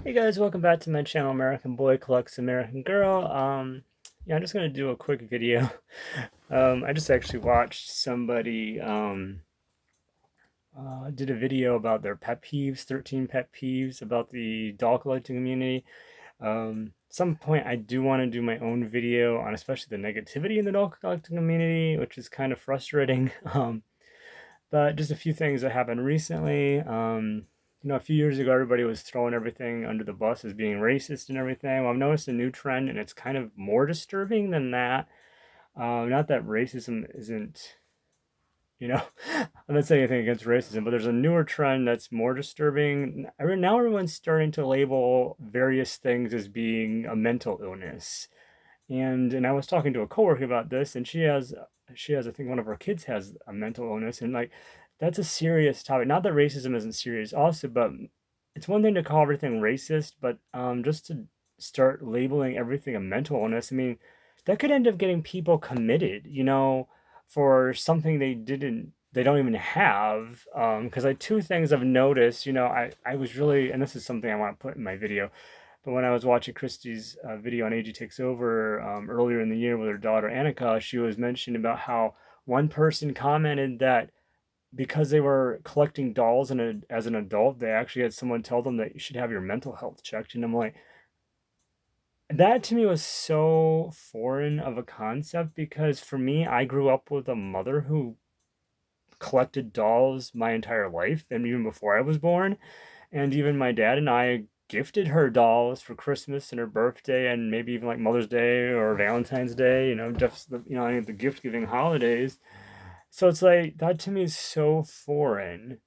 Hey guys, welcome back to my channel, American Boy Collects American Girl. Yeah, I'm just gonna do a quick video. I just actually watched somebody did a video about their pet peeves, 13 pet peeves about the doll collecting community. Some point I do want to do my own video on especially the negativity in the doll collecting community, which is kind of frustrating. But just a few things that happened recently. A few years ago, everybody was throwing everything under the bus as being racist and everything. Well, I've noticed a new trend, and it's kind of more disturbing than that. Not that racism isn't, you know, I'm not saying anything against racism, but there's a newer trend that's more disturbing. Now everyone's starting to label various things as being a mental illness. And I was talking to a coworker about this, and she has I think one of her kids has a mental illness, and like that's a serious topic. Not that racism isn't serious, also, but it's one thing to call everything racist, but just to start labeling everything a mental illness, I mean, that could end up getting people committed, for something they don't even have. Because like two things I've noticed, I was really, and this is something I want to put in my video, but when I was watching Christie's video on AG Takes Over earlier in the year with her daughter Annika, she was mentioning about how one person commented that because they were collecting dolls as an adult, they actually had someone tell them that you should have your mental health checked. And I'm like, that to me was so foreign of a concept because for me, I grew up with a mother who collected dolls my entire life and even before I was born. And even my dad and I gifted her dolls for Christmas and her birthday and maybe even like Mother's Day or Valentine's Day, just any of the gift giving holidays. So it's like that to me is so foreign.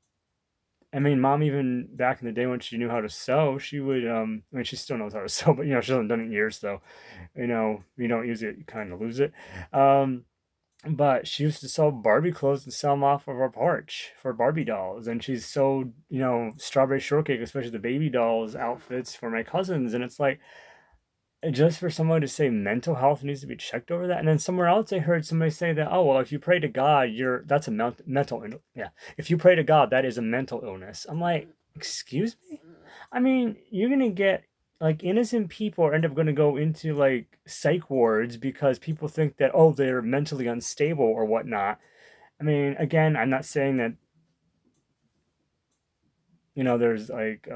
I mean, mom even back in the day when she knew how to sew, she would I mean she still knows how to sew, but she hasn't done it in years, so you don't use it, you kind of lose it. Um but she used to sell Barbie clothes and sell them off of our porch for Barbie dolls. And she's sold, strawberry shortcake, especially the baby dolls outfits for my cousins. And it's like, just for someone to say mental health needs to be checked over that. And then somewhere else, I heard somebody say that, oh, well, if you pray to God, that's a mental, yeah. If you pray to God, that is a mental illness. I'm like, excuse me? I mean, you're going to get like innocent people end up going to go into like psych wards because people think that, oh, they're mentally unstable or whatnot. I mean, again, I'm not saying that there's like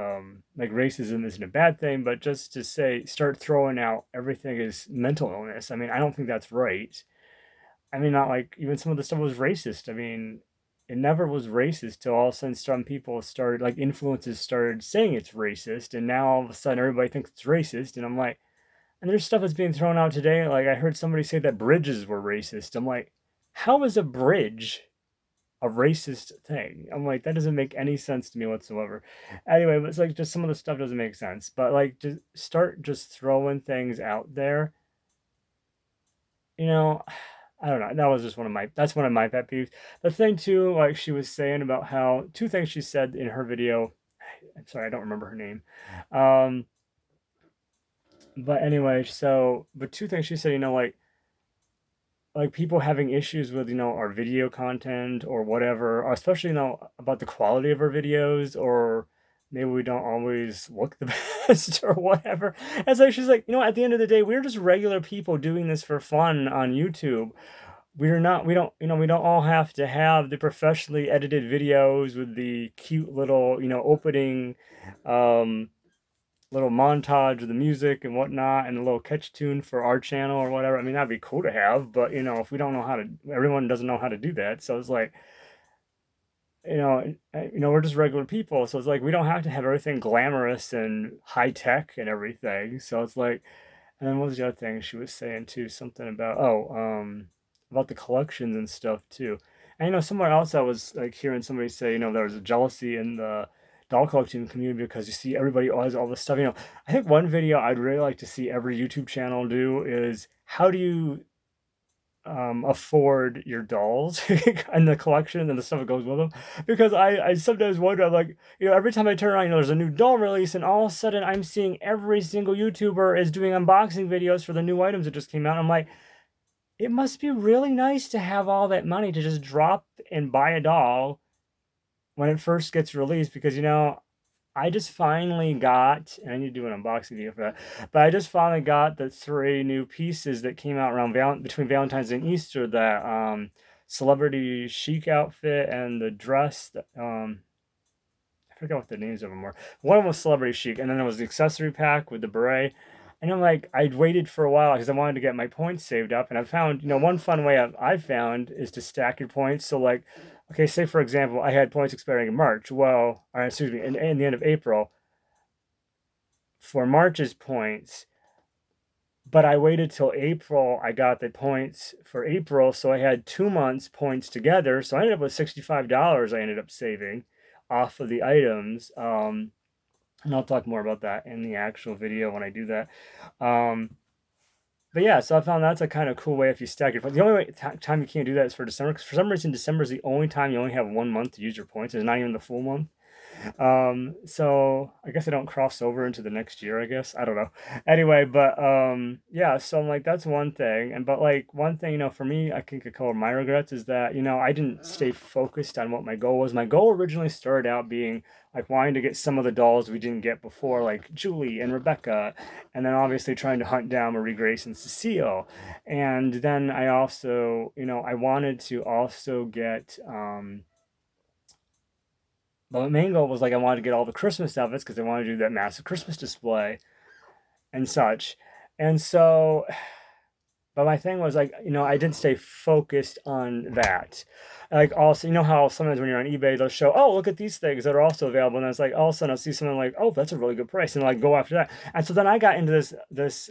racism isn't a bad thing, but just to say start throwing out everything is mental illness. I mean, I don't think that's right. I mean, not like even some of the stuff was racist. I mean, it never was racist till all of a sudden some people started like influences started saying it's racist, and now all of a sudden everybody thinks it's racist, and I'm like, and there's stuff that's being thrown out today. Like I heard somebody say that bridges were racist. I'm like, how is a bridge a racist thing? I'm like, that doesn't make any sense to me whatsoever. Anyway, it's like just some of the stuff doesn't make sense. But like just start just throwing things out there. You know, I don't know. That was just that's one of my pet peeves. The thing too, like she was saying about how two things she said in her video. I'm sorry, I don't remember her name. Um, but anyway, but two things she said, like people having issues with our video content or whatever, or especially about the quality of our videos, or maybe we don't always look the best or whatever. And so she's like, at the end of the day, we're just regular people doing this for fun on YouTube. We don't all have to have the professionally edited videos with the cute little opening um little montage of the music and whatnot, and a little catch tune for our channel or whatever. I mean, that'd be cool to have, but if we don't know how to, everyone doesn't know how to do that. So it's like, we're just regular people. So it's like we don't have to have everything glamorous and high tech and everything. So it's like, and then what was the other thing she was saying too? Something about about the collections and stuff too. And somewhere else I was like hearing somebody say, there was a jealousy in the doll collecting community because you see everybody has all this stuff. I think one video I'd really like to see every YouTube channel do is how do you afford your dolls and the collection and the stuff that goes with them, because I sometimes wonder, I'm like, every time I turn around, there's a new doll release, and all of a sudden I'm seeing every single YouTuber is doing unboxing videos for the new items that just came out. I'm like, it must be really nice to have all that money to just drop and buy a doll when it first gets released, because I just finally got, and I need to do an unboxing video for that, but I just finally got the 3 new pieces that came out around between Valentine's and Easter, that celebrity chic outfit and the dress that, I forget what the names of them were. One of them was celebrity chic, and then there was the accessory pack with the beret. And I'm like, I'd waited for a while because I wanted to get my points saved up. And I found, one fun way I've found is to stack your points. So, like, okay, say for example, I had points expiring in March. Well, or excuse me, in the end of April for March's points, but I waited till April. I got the points for April, so I had 2 months points together. So I ended up with $65. I ended up saving off of the items. And I'll talk more about that in the actual video when I do that. Um, but yeah, so I found that's a kind of cool way if you stack your points. The only time you can't do that is for December, because for some reason December is the only time you only have 1 month to use your points. It's not even the full month. So I guess I don't cross over into the next year, I guess. I don't know. Anyway, but yeah, so I'm like, that's one thing. And but like one thing, for me, I think a couple of my regrets is that, I didn't stay focused on what my goal was. My goal originally started out being like wanting to get some of the dolls we didn't get before, like Julie and Rebecca, and then obviously trying to hunt down Marie Grace and Cecile. And then I also, I wanted to also get but my main goal was like I wanted to get all the Christmas outfits because I wanted to do that massive Christmas display and such. And so, but my thing was like, I didn't stay focused on that. Like also, how sometimes when you're on eBay, they'll show, oh, look at these things that are also available, and it's like all of a sudden I'll see something like, oh, that's a really good price, and like go after that. And so then I got into this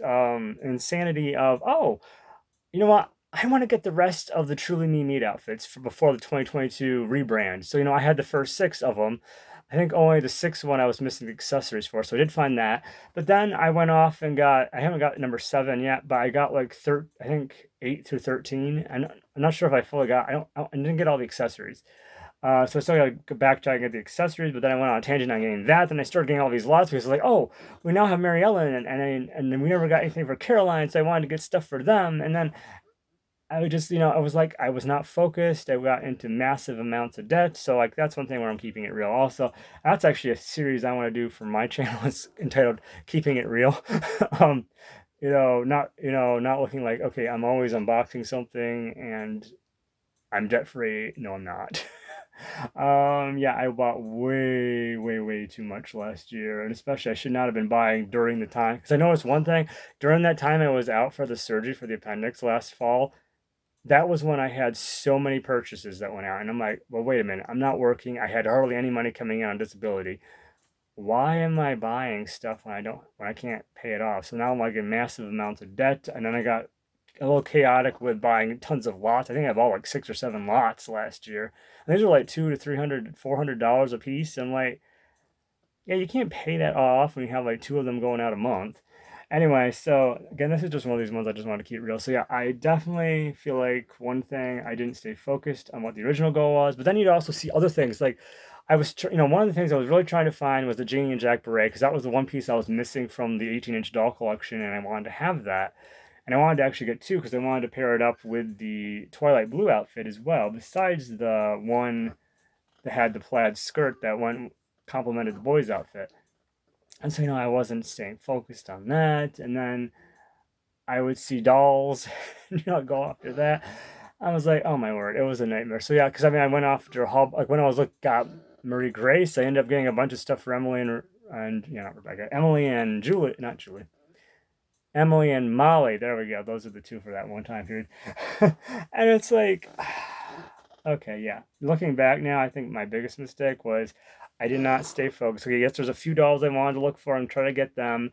insanity of, oh, you know what? I want to get the rest of the Truly Me Meat outfits for before the 2022 rebrand. So, I had the first 6 of them. I think only the 6th one I was missing the accessories for, so I did find that. But then I went off and I haven't got number 7 yet, but I got like I think 8 through 13. And I'm not sure if I fully got, I didn't get all the accessories. So I still got to go back try and get the accessories, but then I went on a tangent on getting that. Then I started getting all these lots because like, oh, we now have Mary Ellen, and then we never got anything for Caroline, so I wanted to get stuff for them. And then I would just, I was like, I was not focused. I got into massive amounts of debt. So, like, that's one thing where I'm keeping it real. Also, that's actually a series I want to do for my channel. It's entitled Keeping It Real. um, not looking like, okay, I'm always unboxing something and I'm debt free. No, I'm not. Yeah, I bought way, way, way too much last year. And especially, I should not have been buying during the time. Because I noticed one thing during that time I was out for the surgery for the appendix last fall. That was when I had so many purchases that went out. And I'm like, well, wait a minute. I'm not working. I had hardly any money coming in on disability. Why am I buying stuff when I can't pay it off? So now I'm like in massive amounts of debt. And then I got a little chaotic with buying tons of lots. I think I bought like 6 or 7 lots last year. And these are like $200 to $300, $400 a piece. And like, yeah, you can't pay that off when you have like 2 of them going out a month. Anyway, so again, this is just one of these ones I just want to keep real. So yeah, I definitely feel like one thing I didn't stay focused on what the original goal was, but then you'd also see other things. Like I was, one of the things I was really trying to find was the Janie and Jack beret because that was the one piece I was missing from the 18-inch doll collection, and I wanted to have that. And I wanted to actually get 2 because I wanted to pair it up with the Twilight Blue outfit as well. Besides the one that had the plaid skirt that went complemented the boys' outfit. And so, I wasn't staying focused on that. And then I would see dolls, go after that. I was like, oh my word, it was a nightmare. So yeah, because I went after like when I was got Marie Grace, I ended up getting a bunch of stuff for Emily and not Rebecca, Emily and Julie, not Julie, Emily and Molly. There we go. Those are the 2 for that one time period. And it's like, okay, yeah. Looking back now, I think my biggest mistake was I did not stay focused. Okay, yes, there's a few dolls I wanted to look for and try to get them,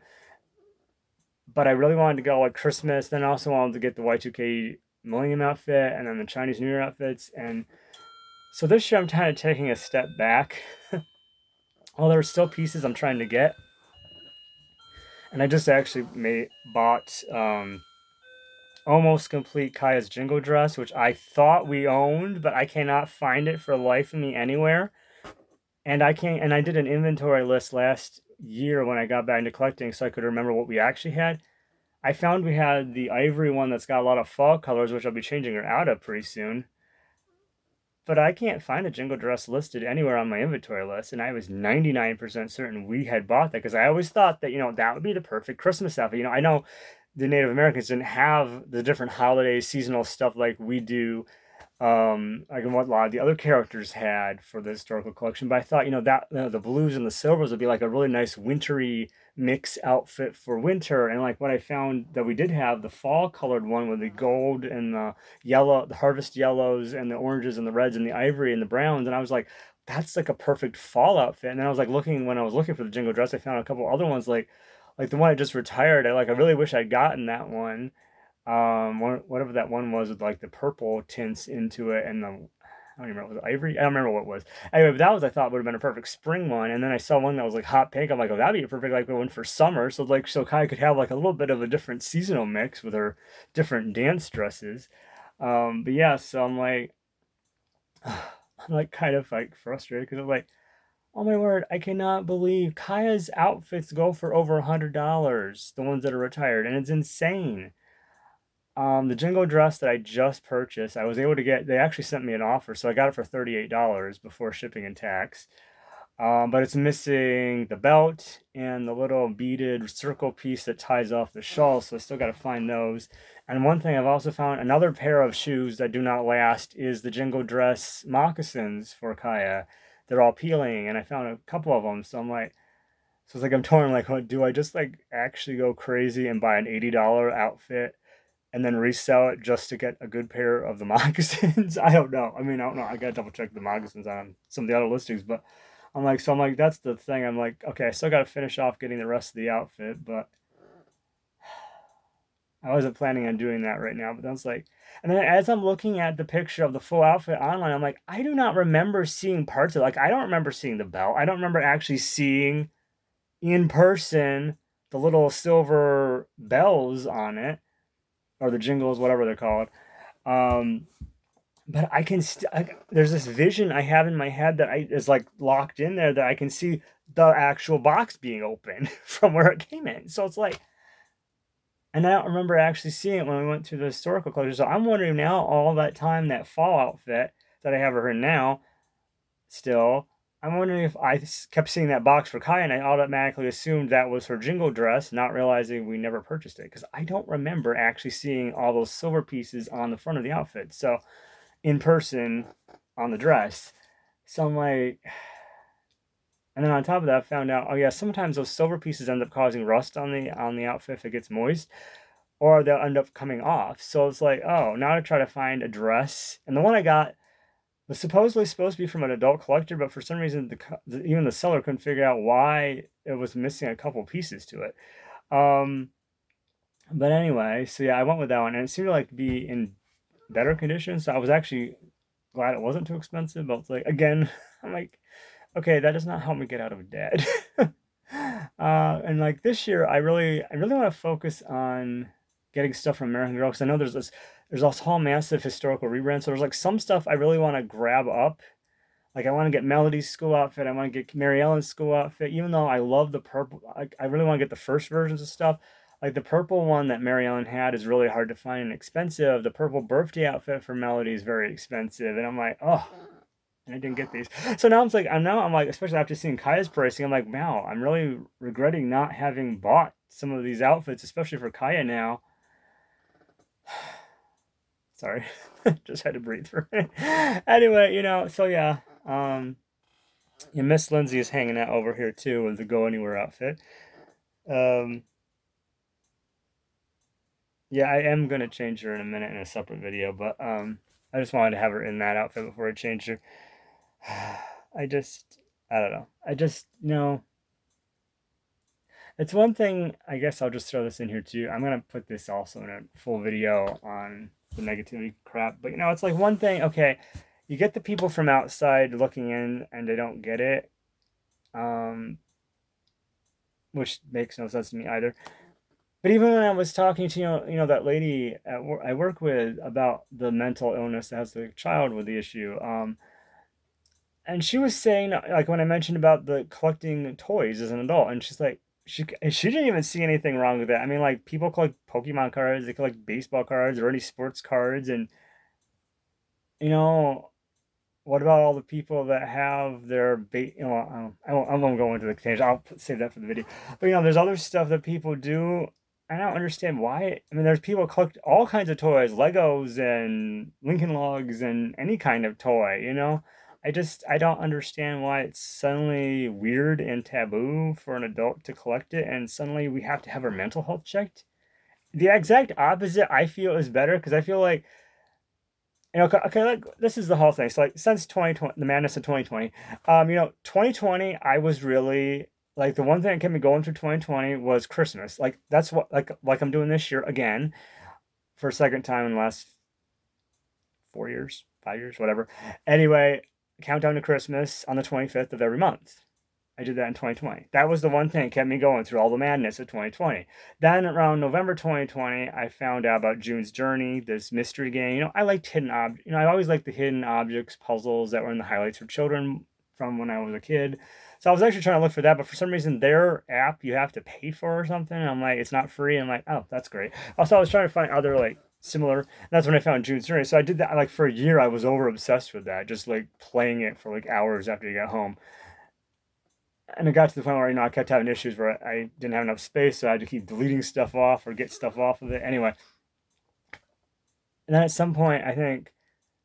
but I really wanted to go like Christmas. Then I also wanted to get the Y2K Millennium outfit and then the Chinese New Year outfits. And so this year I'm kind of taking a step back. Well, there are still pieces I'm trying to get. And I just actually bought almost complete Kaya's Jingle dress, which I thought we owned, but I cannot find it for the life of me anywhere. And I did an inventory list last year when I got back into collecting so I could remember what we actually had. I found we had the ivory one that's got a lot of fall colors, which I'll be changing her out of pretty soon. but I can't find the Jingle Dress listed anywhere on my inventory list, and I was 99% certain we had bought that because I always thought that, that would be the perfect Christmas outfit. I know the Native Americans didn't have the different holiday seasonal stuff like we do, like in what a lot of the other characters had for the historical collection. But I thought, that the blues and the silvers would be like a really nice wintry mix outfit for winter. And like what I found that we did have the fall colored one with the gold and the yellow, the harvest yellows and the oranges and the reds and the ivory and the browns. And I was like, that's like a perfect fall outfit. And then I was like looking when I was looking for the Jingle Dress, I found a couple other ones like the one I just retired. I really wish I'd gotten that one, whatever that one was with like the purple tints into it and the I don't even remember, was it ivory? I don't remember what it was. Anyway, but that was I thought would have been a perfect spring one, and then I saw one that was like hot pink. I'm like, oh, that'd be a perfect like one for summer. So Kai could have like a little bit of a different seasonal mix with her different dance dresses. But yeah, so I'm like, I'm like kind of like frustrated because I'm like, oh my word, I cannot believe Kaya's outfits go for over $100, the ones that are retired, and it's insane. The Jingo dress that I just purchased, I was able to get, they actually sent me an offer, so I got it for $38 before shipping and tax. But it's missing the belt and the little beaded circle piece that ties off the shawl, so I still got to find those. And one thing I've also found, another pair of shoes that do not last is the Jingo dress moccasins for Kaya. They're all peeling, and I found a couple of them, so I'm like, so it's like I'm torn, like, what, do I just like actually go crazy and buy an $80 outfit and then resell it just to get a good pair of the moccasins? I don't know. I mean, I don't know. I gotta double check the moccasins on some of the other listings, but I'm like, that's the thing. I'm like, okay, I still gotta finish off getting the rest of the outfit, but I wasn't planning on doing that right now. But that's like, and then as I'm looking at the picture of the full outfit online, I'm like, I do not remember seeing parts of it. Like, I don't remember seeing the belt. I don't remember actually seeing in person the little silver bells on it or the jingles, whatever they're called. Um, but I can there's this vision I have in my head that I is like locked in there that I can see the actual box being open from where it came in. So it's like, and I don't remember actually seeing it when we went to the historical collection. So I'm wondering now, all that time, that fall outfit that I have her in now, still, I'm wondering if I kept seeing that box for Kai and I automatically assumed that was her jingle dress, not realizing we never purchased it because I don't remember actually seeing all those silver pieces on the front of the outfit. So in person on the dress. So I'm like, and then on top of that, I found out, oh yeah, sometimes those silver pieces end up causing rust on the outfit if it gets moist, or they'll end up coming off. So it's like, oh, now to try to find a dress, and the one I got was supposedly supposed to be from an adult collector, but for some reason, even the seller couldn't figure out why it was missing a couple pieces to it. Um, but anyway, so yeah, I went with that one, and it seemed to like be in better condition. So I was actually glad it wasn't too expensive. But it's like again, I'm like, okay, that does not help me get out of debt. And like this year, I really want to focus on getting stuff from American Girl because I know there's this whole massive historical rebrand. So there's like some stuff I really want to grab up. Like I want to get Melody's school outfit. I want to get Mary Ellen's school outfit. Even though I love the purple, I really want to get the first versions of stuff. Like the purple one that Mary Ellen had is really hard to find and expensive. The purple birthday outfit for Melody is very expensive, and I'm like, oh, and I didn't get these. So now I'm like, especially after seeing Kaya's pricing, I'm like, wow, I'm really regretting not having bought some of these outfits, especially for Kaya now. Sorry, just had to breathe for it. Anyway, so yeah, and Miss Lindsay is hanging out over here too with the Go Anywhere outfit. Um, yeah, I am gonna change her in a minute in a separate video, but I just wanted to have her in that outfit before I changed her. I just, I don't know. I just, it's one thing. I guess I'll just throw this in here too. I'm gonna put this also in a full video on the negativity crap. But it's like one thing. Okay, you get the people from outside looking in, and they don't get it, um, which makes no sense to me either. But even when I was talking to that lady I work with about the mental illness that has the child with the issue, and she was saying like when I mentioned about the collecting toys as an adult, and she's like she didn't even see anything wrong with that. I mean, like people collect Pokemon cards, they collect baseball cards or any sports cards, and you know what about all the people that have their I won't go into the tangent. I'll save that for the video. But there's other stuff that people do. I don't understand why. I mean, there's people collect all kinds of toys, Legos and Lincoln Logs and any kind of toy. I don't understand why it's suddenly weird and taboo for an adult to collect it, and suddenly we have to have our mental health checked. The exact opposite I feel is better, because I feel like, okay, like this is the whole thing. So like since 2020, the madness of 2020, 2020, I was really like, the one thing that kept me going through 2020 was Christmas. Like that's what, like I'm doing this year again for a second time in the last 4 years, 5 years, whatever. Anyway, countdown to Christmas on the 25th of every month. I did that in 2020. That was the one thing that kept me going through all the madness of 2020. Then around November 2020, I found out about June's Journey, this mystery game. I liked I always liked the hidden objects puzzles that were in the highlights for children from when I was a kid. So I was actually trying to look for that, but for some reason their app you have to pay for or something. And I'm like, it's not free. I'm like, oh, that's great. Also, I was trying to find other like similar. And that's when I found June's Journey. So I did that like for a year. I was over obsessed with that, just like playing it for like hours after you got home. And it got to the point where I kept having issues where I didn't have enough space, so I had to keep deleting stuff off or get stuff off of it. Anyway, and then at some point, I think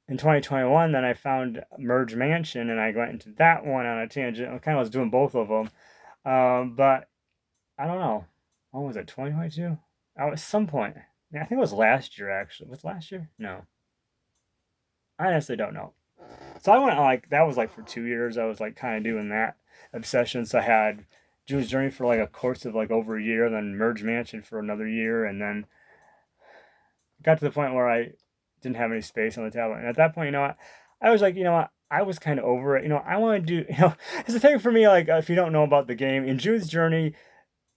in 2021, then I found Merge Mansion, and I went into that one on a tangent. I kind of was doing both of them, but I don't know. When was it? 2022? At some point. Yeah, I think it was last year actually. Was it last year? No, I honestly don't know. So I went like, that was like for 2 years. I was like kind of doing that obsession. So I had June's Journey for like a course of like over a year, then Merge Mansion for another year, and then got to the point where I didn't have any space on the tablet. And at that point, I was like, I was kind of over it. I want to do, it's the thing for me, like, if you don't know about the game, in June's Journey,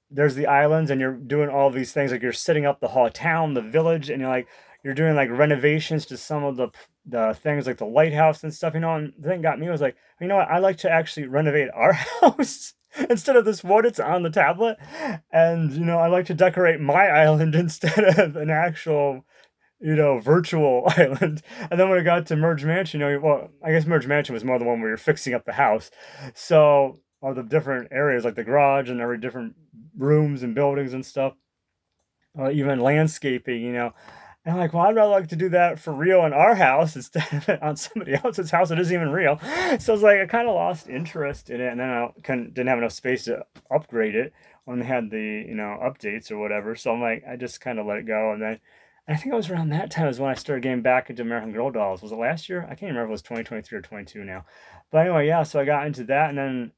there's the islands, and you're doing all these things, like you're setting up the whole town, the village, and you're doing like renovations to some of the things like the lighthouse and stuff. And the thing got me was like, I like to actually renovate our house instead of this wood it's on the tablet. And I like to decorate my island instead of an actual virtual island. And then when it got to Merge Mansion, well, I guess Merge Mansion was more the one where you're fixing up the house. So, or the different areas like the garage and every different rooms and buildings and stuff, or even landscaping. And I'm like, well, I'd rather like to do that for real in our house instead of it on somebody else's house that isn't even real. So it's like I kind of lost interest in it, and then didn't have enough space to upgrade it when they had the updates or whatever. So I'm like, I just kind of let it go, and then I think it was around that time is when I started getting back into American Girl dolls. Was it last year? I can't remember if it was 2023 or 22 now. But anyway, yeah. So I got into that, and then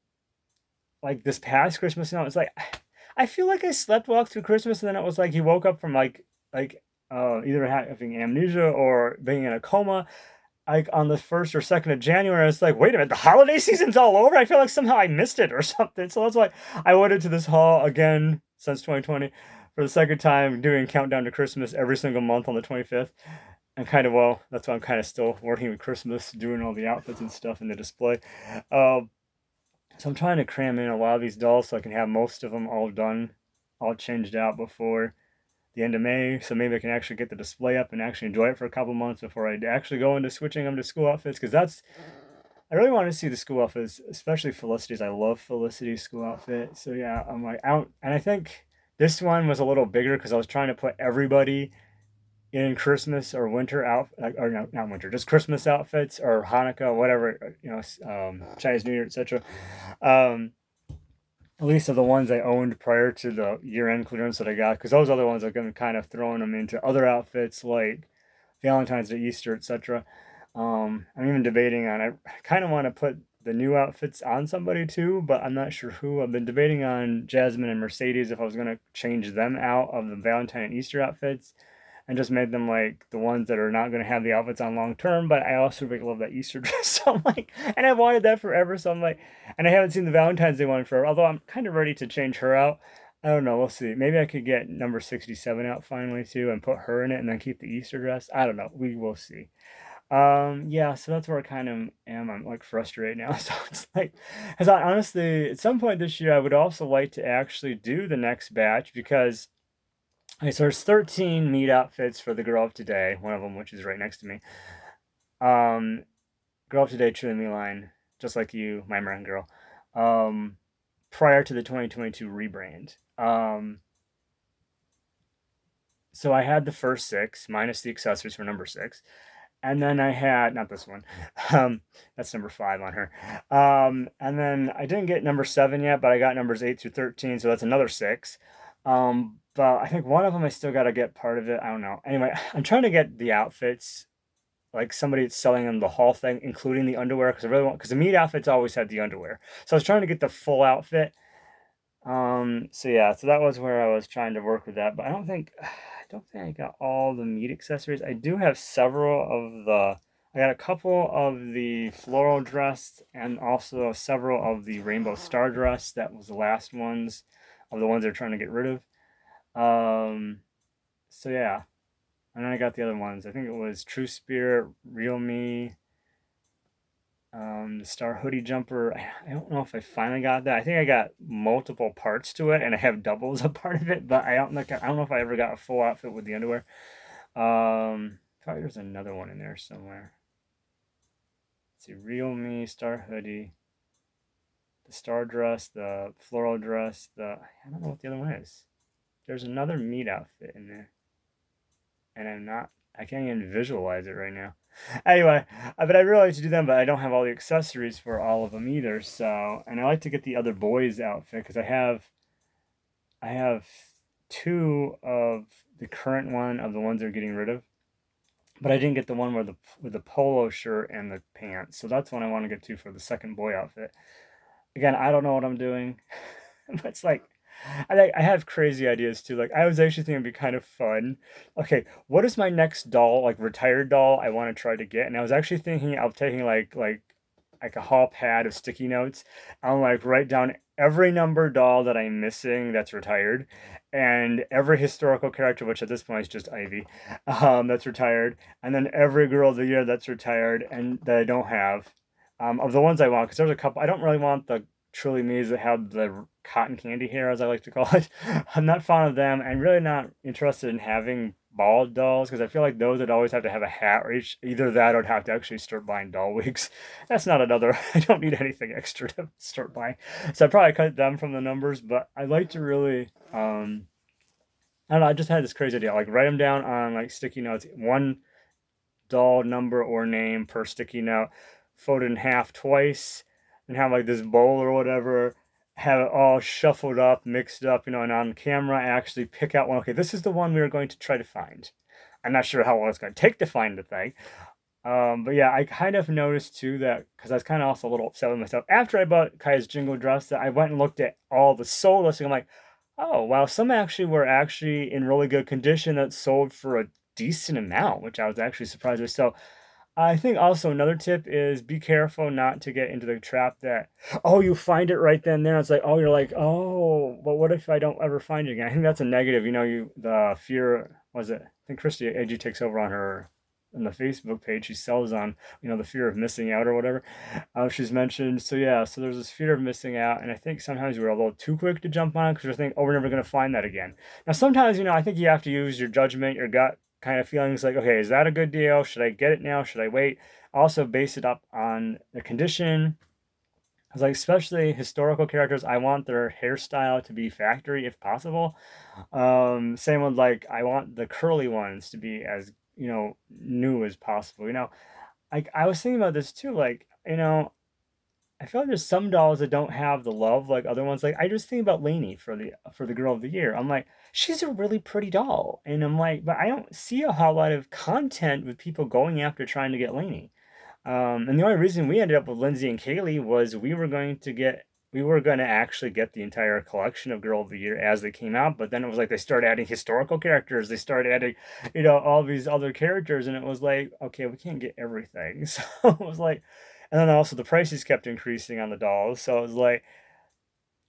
like this past Christmas, it's like I feel like I slept walk through Christmas, and then it was like you woke up from either having amnesia or being in a coma, like on the 1st or 2nd of January. It's like, wait a minute, the holiday season's all over. I feel like somehow I missed it or something. So that's why I went into this hall again since 2020 for the second time, doing countdown to Christmas every single month on the 25th. And that's why I'm kind of still working with Christmas, doing all the outfits and stuff in the display. Um, so I'm trying to cram in a lot of these dolls so I can have most of them all done, all changed out before the end of May. So maybe I can actually get the display up and actually enjoy it for a couple months before I actually go into switching them to school outfits. Because I really want to see the school outfits, especially Felicity's. I love Felicity's school outfit. So yeah, I'm like out, and I think this one was a little bigger because I was trying to put everybody in Christmas or winter or no, not winter, just Christmas outfits or Hanukkah, whatever, Chinese New Year, etc. Um, at least of the ones I owned prior to the year-end clearance that I got, because those other ones are going to kind of throwing them into other outfits like Valentine's Day, Easter, etc. I'm even debating on. I kind of want to put the new outfits on somebody too, but I'm not sure who. I've been debating on Jasmine and Mercedes if I was going to change them out of the Valentine and Easter outfits and just made them like the ones that are not going to have the outfits on long term. But I also really love that Easter dress. So I'm like, and I've wanted that forever. So I'm like, and I haven't seen the Valentine's Day one forever. Although I'm kind of ready to change her out. I don't know. We'll see. Maybe I could get number 67 out finally too and put her in it and then keep the Easter dress. I don't know. We will see. Yeah, so that's where I kind of am. I'm like frustrated now. So it's like, because I honestly, at some point this year, I would also like to actually do the next batch because so there's 13 meat outfits for the girl of today, one of them which is right next to me. Um, Girl Up Today True to Me line, just like you, my American Girl, um, prior to the 2022 rebrand. So I had the first six minus the accessories for number six. And then I had, not this one, that's number five on her. And then I didn't get number seven yet, but I got numbers 8 through 13, so that's another six. But I think one of them I still got to get part of it. I don't know. Anyway, I'm trying to get the outfits, like somebody that's selling them the whole thing, including the underwear, because I really want, because the meat outfits always had the underwear. So I was trying to get the full outfit. So yeah, so that was where I was trying to work with that, but I don't think I got all the meat accessories. I do have several of the, I got a couple of the floral dress and also several of the rainbow star dress. That was the last ones of the ones they're trying to get rid of. Um, so yeah, and then I got the other ones. I think it was True Spirit, Real Me, the Star Hoodie jumper. I don't know if I finally got that. I think I got multiple parts to it, and I have doubles a part of it, but I don't know if I ever got a full outfit with the underwear. Probably there's another one in there somewhere. Let's see, Real Me, Star Hoodie, the Star Dress, the Floral Dress, I don't know what the other one is. There's another meat outfit in there, and I can't even visualize it right now. Anyway, but I really like to do them, but I don't have all the accessories for all of them either. So, and I like to get the other boys' outfit because I have two of the current one of the ones they're getting rid of, but I didn't get the one with the polo shirt and the pants. So that's one I want to get to for the second boy outfit. Again, I don't know what I'm doing, but it's like I have crazy ideas too. Like I was actually thinking it'd be kind of fun. Okay, what is my next doll, like retired doll I want to try to get? And I was actually thinking of taking like a hall pad of sticky notes. I'll like write down every number doll that I'm missing that's retired, and every historical character, which at this point is just Ivy, that's retired, and then every girl of the year that's retired and that I don't have, of the ones I want, because there's a couple. I don't really want the truly me's that have the cotton candy hair, as I like to call it. I'm not fond of them. I'm really not interested in having bald dolls because I feel like those would always have to have a hat, or either that or I'd have to actually start buying doll wigs. That's not another, I don't need anything extra to start buying. So I probably cut them from the numbers, but I like to really, I don't know, I just had this crazy idea. Like write them down on like sticky notes, one doll number or name per sticky note, fold it in half twice, and have like this bowl or whatever, have it all shuffled up, mixed up, and on camera, I actually pick out one. Okay, this is the one we are going to try to find. I'm not sure how long it's going to take to find the thing. But yeah, I kind of noticed too that because I was kind of also a little upset with myself after I bought Kaya's Jingle dress that I went and looked at all the sold listing. I'm like, oh wow, some actually were actually in really good condition that sold for a decent amount, which I was actually surprised with. So I think also another tip is be careful not to get into the trap that, oh, you find it right then and there. It's like, oh, you're like, oh, but what if I don't ever find it again? I think that's a negative. The fear, was it? I think Christy AG takes over on the Facebook page. She sells on, the fear of missing out or whatever. She's mentioned. So yeah, so there's this fear of missing out. And I think sometimes we're a little too quick to jump on it because we think, oh, we're never going to find that again. Now, sometimes, I think you have to use your judgment, your gut kind of feelings like, okay, is that a good deal? Should I get it now? Should I wait? Also base it up on the condition. Because like especially historical characters, I want their hairstyle to be factory if possible. Same with like I want the curly ones to be as new as possible. Like I was thinking about this too. Like I feel like there's some dolls that don't have the love like other ones. Like I just think about Lainey for the girl of the year. I'm like, she's a really pretty doll, and I'm like, but I don't see a whole lot of content with people going after trying to get Lainey. And the only reason we ended up with Lindsay and Kaylee was we were going to actually get the entire collection of Girl of the Year as they came out, but then it was like they started adding historical characters, they started adding, all these other characters, and it was like, okay, we can't get everything. So it was like, and then also the prices kept increasing on the dolls. So it was like,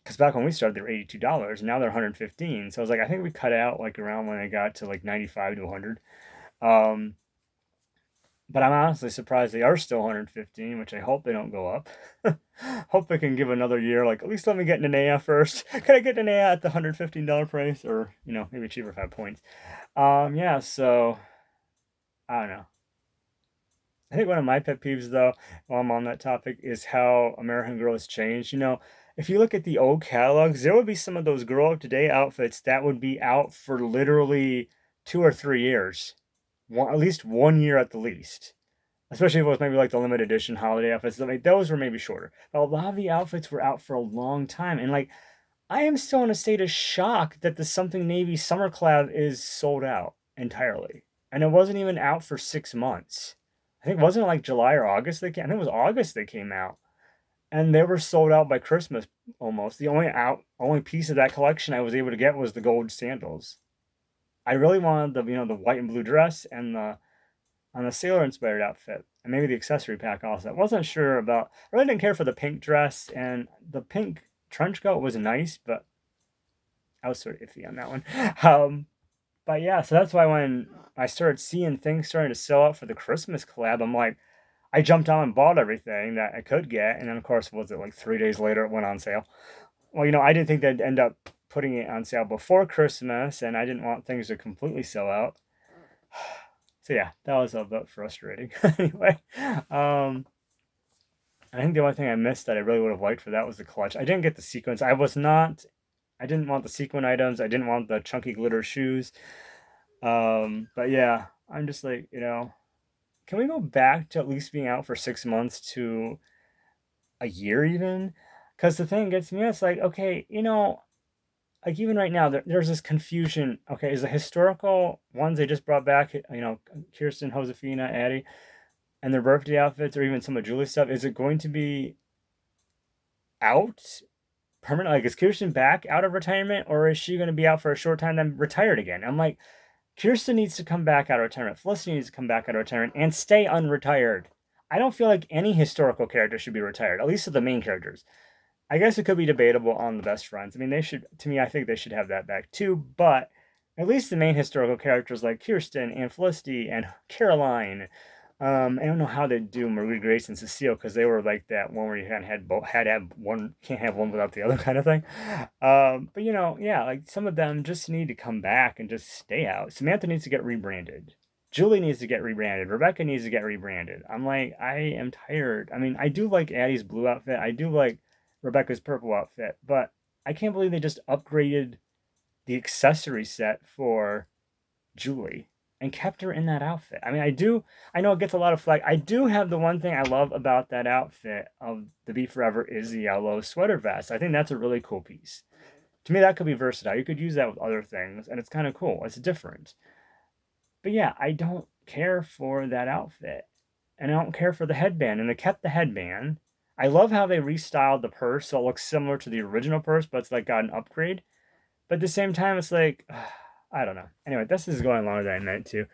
because back when we started, they were $82, now they're 115. So I was like, I think we cut out like around when I got to like 95 to 100. Um, but I'm honestly surprised they are still 115, which I hope they don't go up. Hope they can give another year. Like, at least let me get an AF first. Can I get an AF at the $115 price? Or, maybe cheaper if I have points. Yeah, so, I don't know. I think one of my pet peeves, though, while I'm on that topic, is how American Girl has changed. If you look at the old catalogs, there would be some of those Girl of Today outfits that would be out for literally 2 or 3 years, at least 1 year at the least. Especially if it was maybe like the limited edition holiday outfits. I mean, those were maybe shorter. But a lot of the outfits were out for a long time. And like, I am still in a state of shock that the Something Navy summer collab is sold out entirely. And it wasn't even out for 6 months. I think it wasn't like July or August they came. I think it was August they came out. And they were sold out by Christmas almost. The only piece of that collection I was able to get was the gold sandals. I really wanted the white and blue dress and the on the sailor inspired outfit and maybe the accessory pack also. I wasn't sure about. I really didn't care for the pink dress, and the pink trench coat was nice, but I was sort of iffy on that one. But yeah, so that's why when I started seeing things starting to sell out for the Christmas collab, I'm like, I jumped on and bought everything that I could get, and then of course, was it like 3 days later it went on sale? Well, I didn't think they'd end up putting it on sale before Christmas, and I didn't want things to completely sell out. So yeah, that was a bit frustrating. Anyway, I think the only thing I missed that I really would have liked for that was the clutch. I didn't get the sequins. I didn't want the sequin items. I didn't want the chunky glitter shoes. But yeah, I'm just like, can we go back to at least being out for 6 months to a year even? Because the thing gets me, it's like, okay, like even right now, there's this confusion. Okay, is the historical ones they just brought back, Kirsten, Josefina, Addie, and their birthday outfits, or even some of Julie's stuff, is it going to be out permanent? Like, is Kirsten back out of retirement, or is she going to be out for a short time, then retired again? I'm like, Kirsten needs to come back out of retirement. Felicity needs to come back out of retirement and stay unretired. I don't feel like any historical character should be retired, at least of the main characters. I guess it could be debatable on the best friends. I mean, they should, to me, I think they should have that back too, but at least the main historical characters like Kirsten and Felicity and Caroline. I don't know how they do Marie Grace and Cecile because they were like that one where you had to have one, can't have one without the other kind of thing. But yeah, like some of them just need to come back and just stay out. Samantha needs to get rebranded. Julie needs to get rebranded. Rebecca needs to get rebranded. I'm like, I am tired. I mean, I do like Addie's blue outfit. I do like Rebecca's purple outfit, but I can't believe they just upgraded the accessory set for Julie and kept her in that outfit. I mean, I know it gets a lot of flack. I do have the one thing I love about that outfit of the Be Forever is the yellow sweater vest. I think that's a really cool piece. To me, that could be versatile. You could use that with other things, and it's kind of cool. It's different. But yeah, I don't care for that outfit. And I don't care for the headband. And they kept the headband. I love how they restyled the purse so it looks similar to the original purse, but it's like got an upgrade. But at the same time, it's like, I don't know. Anyway, this is going longer than I meant to.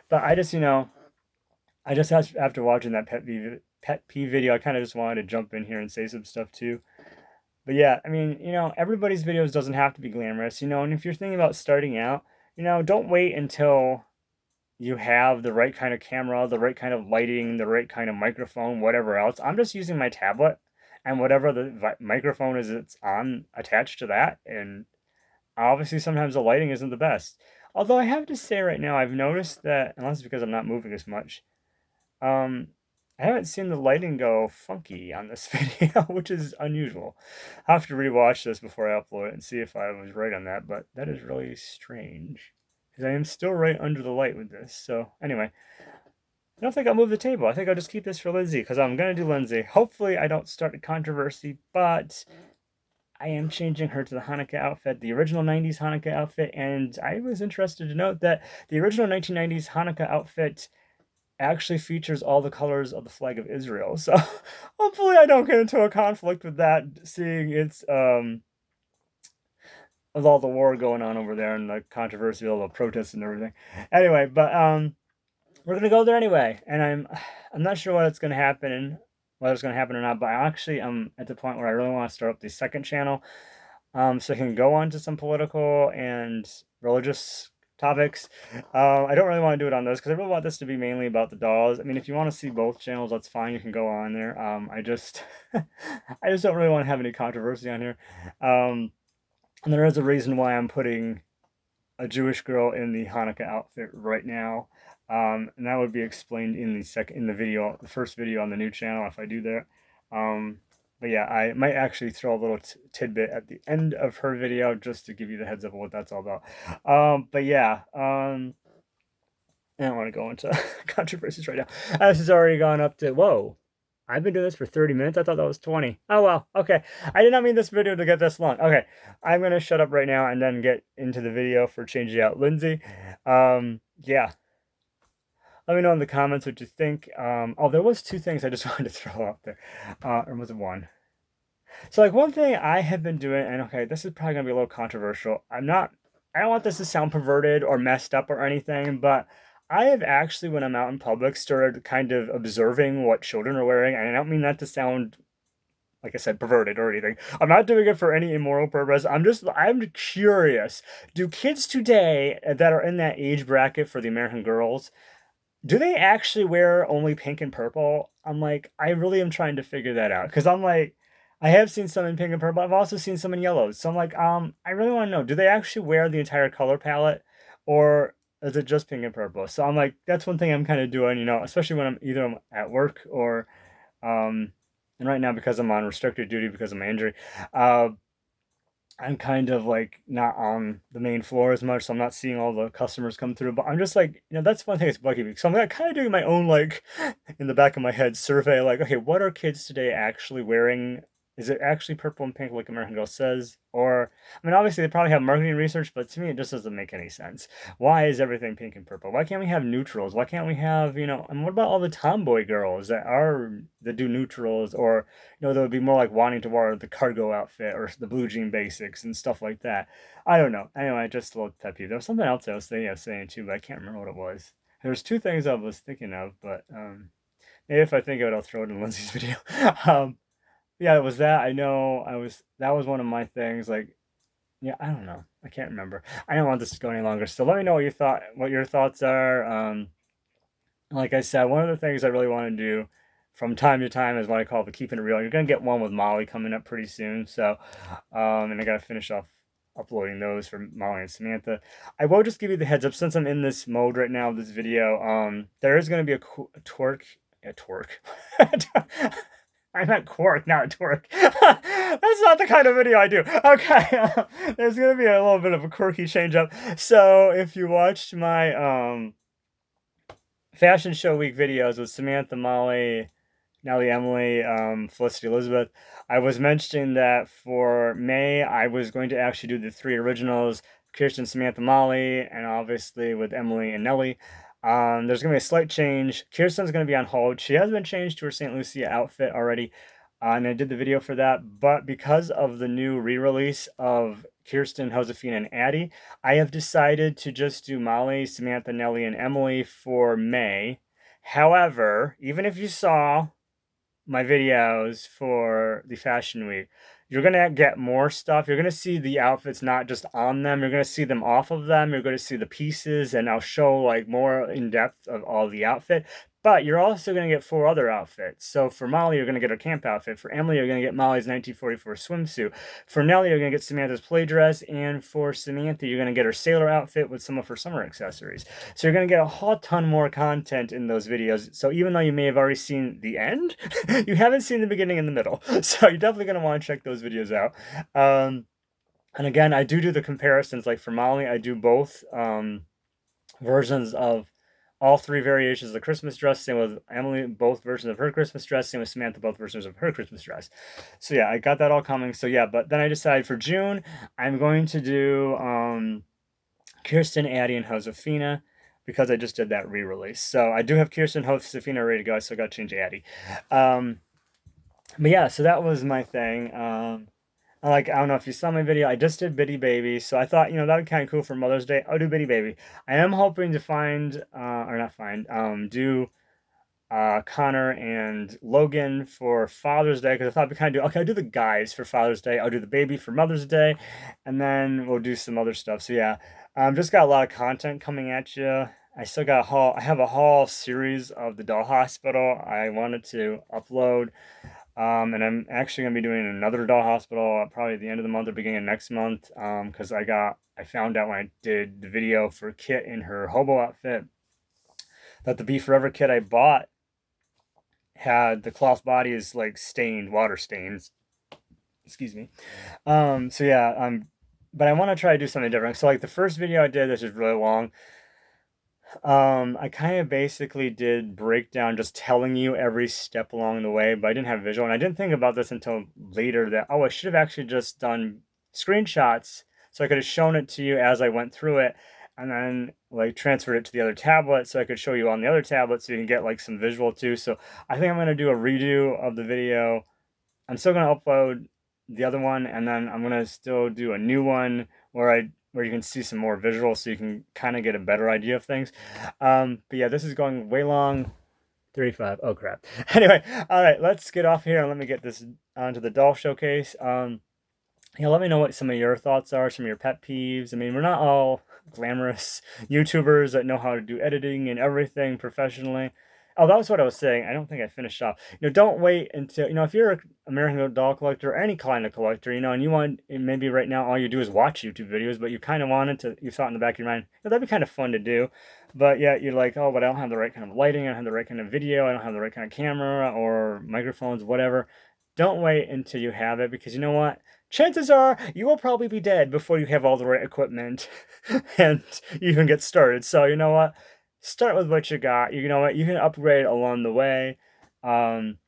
But I just after watching that pet peeve video, I kind of just wanted to jump in here and say some stuff too. But yeah, I mean, everybody's videos doesn't have to be glamorous, and if you're thinking about starting out, don't wait until you have the right kind of camera, the right kind of lighting, the right kind of microphone, whatever else. I'm just using my tablet and whatever the microphone is it's on attached to that. And obviously, sometimes the lighting isn't the best. Although I have to say right now, I've noticed that, unless it's because I'm not moving as much, um, I haven't seen the lighting go funky on this video, which is unusual. I'll have to rewatch this before I upload it and see if I was right on that, but that is really strange. Because I am still right under the light with this. So, anyway, I don't think I'll move the table. I think I'll just keep this for Lindsay, because I'm going to do Lindsay. Hopefully, I don't start a controversy, but I am changing her to the Hanukkah outfit, the original 90s Hanukkah outfit, and I was interested to note that the original 1990s Hanukkah outfit actually features all the colors of the flag of Israel. So hopefully I don't get into a conflict with that, seeing it's with all the war going on over there and the controversy, all the protests and everything. Anyway, but we're gonna go there anyway, and I'm not sure whether it's gonna happen or not. But I actually am at the point where I really want to start up the second channel, so I can go on to some political and religious topics. I don't really want to do it on this because I really want this to be mainly about the dolls. I mean, if you want to see both channels, that's fine. You can go on there. I just I just don't really want to have any controversy on here. And there is a reason why I'm putting a Jewish girl in the Hanukkah outfit right now. And that would be explained in the video, the first video on the new channel if I do that. But yeah, I might actually throw a little tidbit at the end of her video just to give you the heads up of what that's all about. But yeah, I don't want to go into controversies right now. This has already gone up to, whoa, I've been doing this for 30 minutes. I thought that was 20. Oh, well, okay. I did not mean this video to get this long. Okay, I'm going to shut up right now and then get into the video for changing out Lindsay. Yeah, let me know in the comments what you think. Oh, there was two things I just wanted to throw out there. Or was it one? So, like, one thing I have been doing, and okay, this is probably gonna be a little controversial. I don't want this to sound perverted or messed up or anything, but I have actually, when I'm out in public, started kind of observing what children are wearing, and I don't mean that to sound, like I said, perverted or anything. I'm not doing it for any immoral purpose. I'm curious. Do kids today that are in that age bracket for the American Girls, do they actually wear only pink and purple? I'm like, I really am trying to figure that out because I'm like, I have seen some in pink and purple. I've also seen some in yellows. So I'm like, I really want to know, do they actually wear the entire color palette, or is it just pink and purple? So I'm like, that's one thing I'm kind of doing, especially when I'm either at work or, um, and right now because I'm on restricted duty because of my injury, uh, I'm kind of like not on the main floor as much, so I'm not seeing all the customers come through. But I'm just like, that's one thing that's bugging me. So I'm like kind of doing my own like in the back of my head survey, like, okay, what are kids today actually wearing? Is it actually purple and pink like American Girl says? Or I mean, obviously they probably have marketing research, but to me it just doesn't make any sense. Why is everything pink and purple? Why can't we have neutrals? Why can't we have, and what about all the tomboy girls that do neutrals, or that would be more like wanting to wear the cargo outfit or the blue jean basics and stuff like that. I don't know. Anyway, just a little pet peeve. There was something else I was saying too, but I can't remember what it was. There's two things I was thinking of, but maybe if I think of it, I'll throw it in Lindsay's video. um, yeah, it was that. I know that was one of my things. Like, yeah, I don't know. I can't remember. I don't want this to go any longer. So let me know what your thoughts are. Like I said, one of the things I really want to do from time to time is what I call the keeping it real. You're gonna get one with Molly coming up pretty soon. So, and I gotta finish off uploading those for Molly and Samantha. I will just give you the heads up since I'm in this mode right now, this video. There is gonna be a twerk, a twerk. I meant quark, not twerk. That's not the kind of video I do. Okay, there's gonna be a little bit of a quirky change up. So if you watched my fashion show week videos with Samantha, Molly, Nellie, Emily, Felicity, Elizabeth, I was mentioning that for May, I was going to actually do the three originals, Kirsten, Samantha, Molly, and obviously with Emily and Nellie. There's going to be a slight change. Kirsten's going to be on hold. She has been changed to her St. Lucia outfit already. And I did the video for that, but because of the new re-release of Kirsten, Josefina, and Addie, I have decided to just do Molly, Samantha, Nellie, and Emily for May. However, even if you saw my videos for the fashion week, you're gonna get more stuff. You're gonna see the outfits not just on them, you're gonna see them off of them, you're gonna see the pieces, and I'll show like more in depth of all the outfit. But you're also going to get four other outfits. So for Molly, you're going to get her camp outfit. For Emily, you're going to get Molly's 1944 swimsuit. For Nellie, you're going to get Samantha's play dress. And for Samantha, you're going to get her sailor outfit with some of her summer accessories. So you're going to get a whole ton more content in those videos. So even though you may have already seen the end, you haven't seen the beginning and the middle. So you're definitely going to want to check those videos out. And again, I do the comparisons. Like for Molly, I do both versions of all three variations of the Christmas dress. Same with Emily, both versions of her Christmas dress. Same with Samantha, both versions of her Christmas dress. So yeah, I got that all coming. So yeah, but then I decided for June, I'm going to do Kirsten, Addie, and Josefina because I just did that re-release. So I do have Kirsten, Josefina ready to go. I still got to change Addie. But yeah, so that was my thing. I don't know if you saw my video, I just did Bitty Baby, so I thought, that would be kind of cool for Mother's Day. I'll do Bitty Baby. I am hoping to find, or not find, do Connor and Logan for Father's Day, because I thought we kind of do, okay, I'll do the guys for Father's Day, I'll do the baby for Mother's Day, and then we'll do some other stuff. So yeah, just got a lot of content coming at you. I still got I have a whole series of the Doll Hospital I wanted to upload. And I'm actually going to be doing another doll hospital probably at the end of the month or beginning of next month. Because I found out when I did the video for Kit in her hobo outfit that the Be Forever kit I bought had the cloth body is like stained, water stains. Excuse me. So yeah, but I want to try to do something different. So like the first video I did, this is really long. I kind of basically did breakdown, just telling you every step along the way, but I didn't have visual, and I didn't think about this until later that, oh, I should have actually just done screenshots so I could have shown it to you as I went through it, and then like transferred it to the other tablet so I could show you on the other tablet so you can get like some visual too. So I think I'm gonna do a redo of the video. I'm still gonna upload the other one, and then I'm gonna still do a new one where you can see some more visuals, so you can kind of get a better idea of things. But yeah, this is going way long. 35. Oh crap. Anyway, all right, let's get off here and let me get this onto the doll showcase. Yeah, let me know what some of your thoughts are, some of your pet peeves. I mean, we're not all glamorous YouTubers that know how to do editing and everything professionally. Oh, that was what I was saying. I don't think I finished off. Don't wait until, if you're an American doll collector or any kind of collector, and you want, maybe right now all you do is watch YouTube videos, but you kind of wanted to, you thought in the back of your mind, that'd be kind of fun to do. But yeah, you're like, oh, but I don't have the right kind of lighting, I don't have the right kind of video, I don't have the right kind of camera or microphones, whatever. Don't wait until you have it, because you know what? Chances are you will probably be dead before you have all the right equipment and you can get started. So you know what? Start with what you got. You know what? You can upgrade along the way. Um,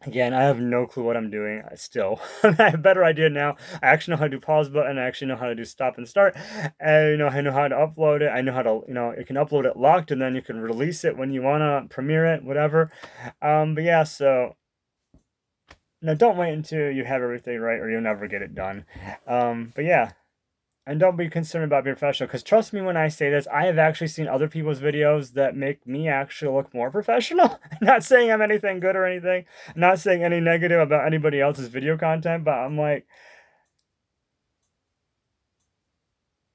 Again, I have no clue what I'm doing still. I have a better idea now. I actually know how to do pause button. I actually know how to do stop and start. And I know how to upload it. I know how to, you can upload it locked, and then you can release it when you want to premiere it, whatever. But yeah, so no, don't wait until you have everything right, or you'll never get it done. But yeah, and don't be concerned about being professional, because trust me when I say this, I have actually seen other people's videos that make me actually look more professional. Not saying I'm anything good or anything, not saying any negative about anybody else's video content, but I'm like,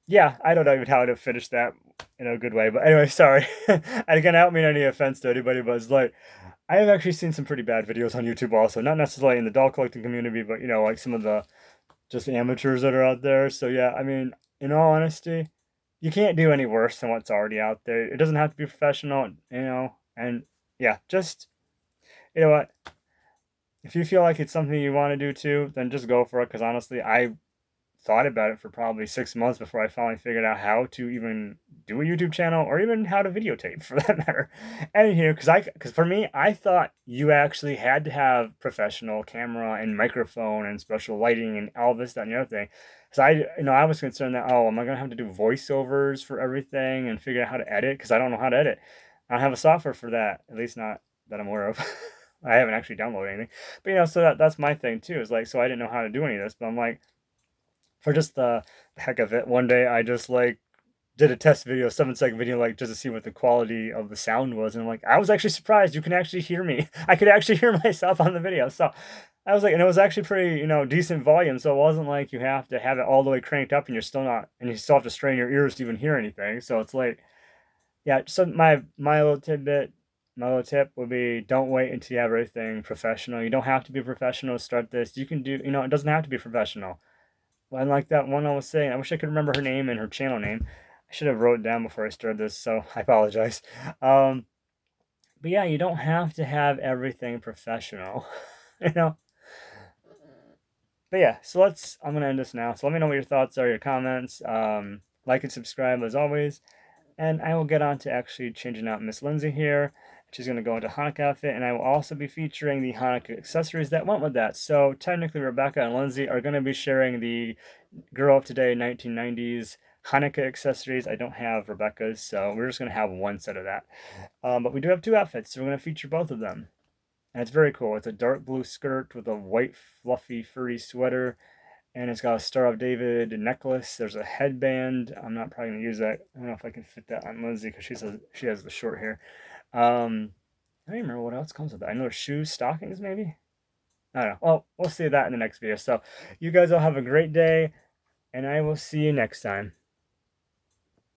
yeah, I don't know even how to finish that in a good way. But anyway, sorry. Again, I don't mean any offense to anybody, but it's like, I have actually seen some pretty bad videos on YouTube also. Not necessarily in the doll collecting community, but like some of the just amateurs that are out there. So yeah, I mean, in all honesty, you can't do any worse than what's already out there. It doesn't have to be professional, and yeah, just, you know what? If you feel like it's something you want to do too, then just go for it. Because honestly, I thought about it for probably 6 months before I finally figured out how to even do a YouTube channel, or even how to videotape for that matter. Anywho, because for me, I thought you actually had to have professional camera and microphone and special lighting and all this, that, and the other thing. So I was concerned that, oh, am I gonna have to do voiceovers for everything and figure out how to edit? Because I don't know how to edit. I don't have a software for that, at least not that I'm aware of. I haven't actually downloaded anything. But so that's my thing too. Is like, so I didn't know how to do any of this, but I'm like, for just the heck of it, one day I just like did a test video, 7-second video, like just to see what the quality of the sound was. And I'm like, I was actually surprised you can actually hear me. I could actually hear myself on the video. So I was like, and it was actually pretty, decent volume. So it wasn't like you have to have it all the way cranked up and you still have to strain your ears to even hear anything. So it's like, yeah, so my little tidbit, my little tip would be, don't wait until you have everything professional. You don't have to be professional to start this. You can do, it doesn't have to be professional. And like that one I was saying, I wish I could remember her name and her channel name. I should have wrote it down before I started this, so I apologize. But yeah, you don't have to have everything professional, you know. But yeah, so I'm gonna end this now. So let me know what your thoughts are, your comments. Like and subscribe as always, and I will get on to actually changing out Miss Lindsay here. She's going to go into Hanukkah outfit, and I will also be featuring the Hanukkah accessories that went with that. So technically, Rebecca and Lindsay are going to be sharing the Girl of Today 1990s Hanukkah accessories. I don't have Rebecca's, so we're just going to have one set of that. But we do have two outfits, so we're going to feature both of them. And it's very cool. It's a dark blue skirt with a white, fluffy, furry sweater, and it's got a Star of David necklace. There's a headband. I'm not probably going to use that. I don't know if I can fit that on Lindsay because she has the short hair. I don't remember what else comes with that. I know shoes, stockings, maybe? I don't know. Well, we'll see that in the next video. So you guys all have a great day, and I will see you next time.